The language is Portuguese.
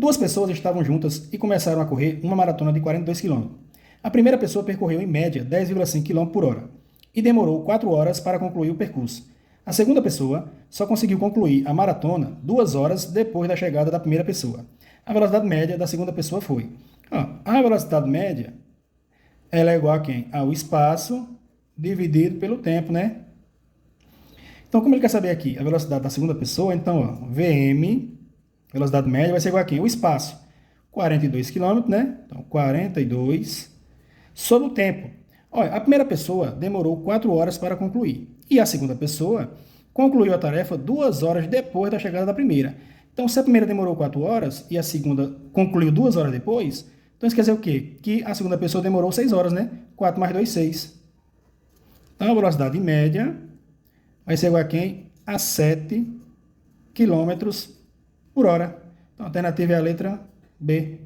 Duas pessoas estavam juntas e começaram a correr uma maratona de 42 km. A primeira pessoa percorreu em média 10,5 km por hora e demorou 4 horas para concluir o percurso. A segunda pessoa só conseguiu concluir a maratona 2 horas depois da chegada da primeira pessoa. A velocidade média da segunda pessoa foi. A velocidade média ela é igual a quem? Ao espaço dividido pelo tempo, né? Então, como ele quer saber aqui a velocidade da segunda pessoa, então, Vm, velocidade média, vai ser igual a quem? O espaço, 42 km, né? Então, 42 sobre o tempo. Olha, a primeira pessoa demorou 4 horas para concluir. E a segunda pessoa concluiu a tarefa 2 horas depois da chegada da primeira. Então, se a primeira demorou 4 horas e a segunda concluiu 2 horas depois, então isso quer dizer o quê? Que a segunda pessoa demorou 6 horas, né? 4 mais 2, 6. Então, a velocidade média vai ser igual a quem? A 7 km por hora. Então, a alternativa é a letra B.